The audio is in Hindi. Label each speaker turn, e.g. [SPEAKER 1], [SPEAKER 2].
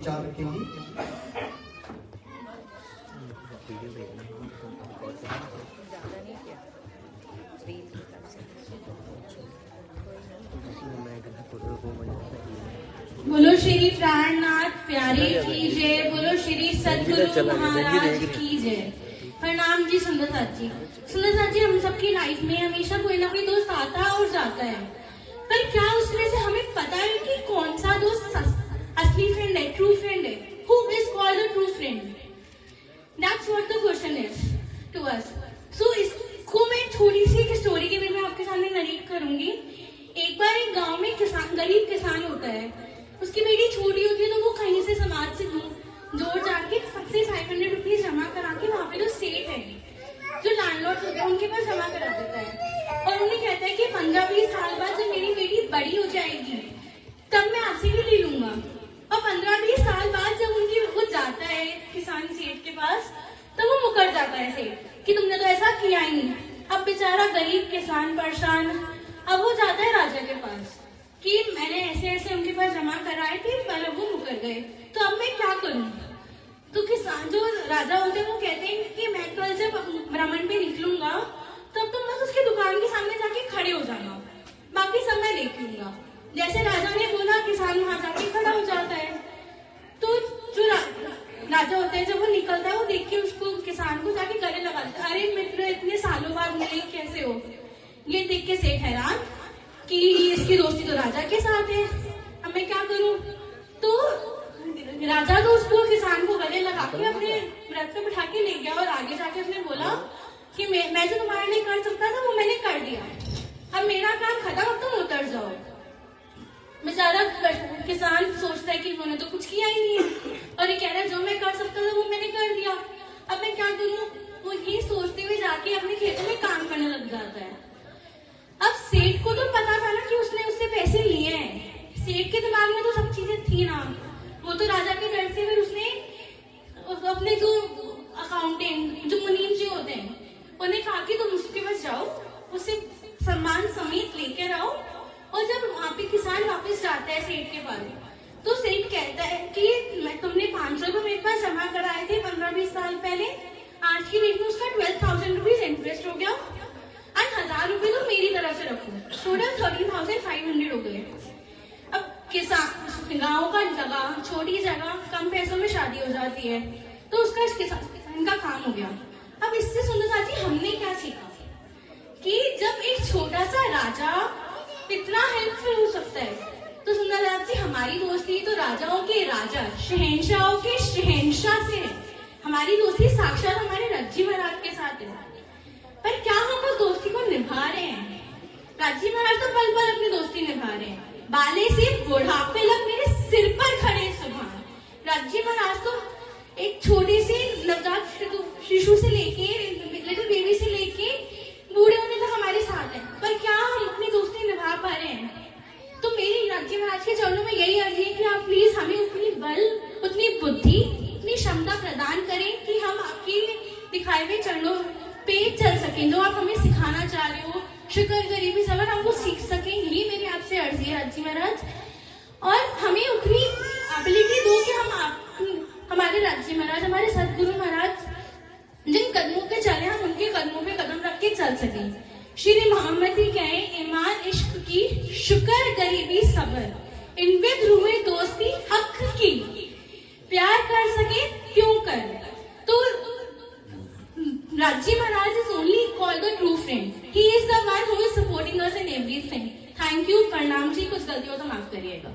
[SPEAKER 1] विचार रखेंगी।
[SPEAKER 2] बोलो श्री प्राणनाथ प्यारे की जय, बोलो श्री सद्गुरु महाराज की जय। प्रणाम जी सुंदर साथ जी। सुंदर साथ जी, हम सबकी लाइफ में हमेशा कोई ना कोई दोस्त आता है और जाता है, पर क्या उसमें से हमें पता है कि कौन सा दोस्त असली फ्रेंड है, ट्रू फ्रेंड है? Who is called a true friend? That's what the question is to us. So इसको मैं छोटी सी एक स्टोरी के वे में आपके सामने नरेट करूंगी। एक बार एक गांव में गरीब किसान होता है, उसकी बेटी छोटी होती है, तो वो कहीं से समाज से जोड़ जाके सबसे 500 रुपीज जमा करा के वहाँ पे जो सेठ है, जो लैंडलॉर्ड होते हैं, उनके पास जमा करा देता है और उन्हें कहता है कि 15-20 साल बाद जब मेरी बेटी बड़ी हो जाएगी तब मैं आपसे भी ले लूंगा। और 15-20 साल बाद जब वो जाता है किसान सेठ के पास, तब वो मुकर जाता है सेठ कि तुमने तो ऐसा किया ही नहीं। अब बेचारा गरीब किसान परेशान, अब वो जाता है राजा के पास कि मैंने ऐसे ऐसे उनके पास जमा कराए थे, पर वो मुकर गए, तो अब मैं क्या करूं? तो किसान जो राजा होते हैं वो कहते हैं कि मैं कल जब भ्रमण पे निकलूंगा तब तुम बस उसकी दुकान के सामने जाके खड़े हो जाना, बाकी सब मैं देख लूंगा। जैसे राजा ने बोला, किसान वहां जाके खड़ा हो जाता है। तो जो राजा होता है, जब वो निकलता है, वो देख के उसको किसान को जाके गले लगाता है, अरे मित्र इतने सालों बाद मिले, कैसे हो? ये देख के सेठ हैरान कि इसकी दोस्ती तो राजा के साथ है, अब मैं क्या करूं? तो राजा तो उसको किसान को गले लगा के अपने रथ पे बिठा के ले गया और आगे जाके उसने बोला कि मैं जो तुम्हारे लिए कर सकता था वो मैंने कर दिया, अब मेरा काम खत्म, अब तुम उतर जाओ। बेचारा किसान सोचता है कि उन्होंने तो कुछ किया ही नहीं है, और ये कह रहा है जो मैं कर सकता था वो मैंने कर दिया, अब मैं क्या करूं? वो ये सोचते हुए जाके अपने खेतों में काम करने लग जाता है। अब सेठ को तो पता था ना कि उसने उससे पैसे लिए हैं, सेठ के दिमाग में तो सब चीजें थी ना, वो तो राजा के डर से फिर उसने अपने जो अकाउंटेंट, जो मुनीम जी होते हैं, उन्हें कहा कि तुम उसके पास जाओ, उसे सम्मान समेत लेकर आओ। और जब वहाँ पे किसान वापस जाता है सेठ के पास, तो सेठ कहता है कि तुमने 500 रुपए मेरे पास जमा कराए थे 15-20 साल पहले, आज की डेट में उसका 12,000 रुपीज इंटरेस्ट हो गया, और 1000 रुपए तो मेरी तरफ से रखो, टोटल 13,500 हो गए। अब किसान गाँव का जगह, छोटी जगह, कम पैसों में शादी हो जाती है, तो उसका किसान का काम हो गया। अब इससे सुंदर साथी, हमने क्या सीखा कि जब एक छोटा सा राजा इतना हेल्पफुल हो सकता है, तो सुंदर जी हमारी दोस्ती तो राजाओं के राजा, शहंशाहों के शहंशाह से है। हमारी दोस्ती साक्षात हमारे राज्य महाराज के साथ है, पर क्या हम उस दोस्ती को निभा रहे हैं? राज्य महाराज तो पल पल अपनी दोस्ती निभा रहे हैं, बाले से बुढ़ापे लग मेरे सिर पर खड़े सुबह। राज्य महाराज तो एक छोटे से नवजात शिशु से लेके, लिटिल बेबी से लेके बूढ़े होने तक हमारे साथ है, पर क्या हम अपनी दोस्ती निभा पा रहे हैं? तो मेरी राज्य महाराज के चरणों में यही अर्जी है कि आप प्लीज हमें उतनी बल, उतनी बुद्धि, उतनी क्षमता प्रदान करें कि हम आपके दिखाए हुए चरणों पे चल सकें, जो आप हमें सिखाना चाह रहे हो, शुक्र गरीबी सबर, हम वो सीख सकें। यही मेरी आपसे अर्जी है राज्य महाराज, और हमें उतनी एबिलिटी दो कि हम हमारे राज्य महाराज, हमारे सदगुरु महाराज जिन कदमों पे चले, हम उनके कदमों पे कदम रख के चल सकें। श्री मोहम्मद ही कहे, ईमान इश्क की, शुक्र गरीबी सबर, इनपे ध्रुवे दोस्ती हक की, प्यार कर सके क्यों कर। तो राज्य Maharaj is only called the true friend, he is the one who is supporting us in everything. Thank you, प्रणाम जी, कुछ गलतियों तो माफ करिएगा।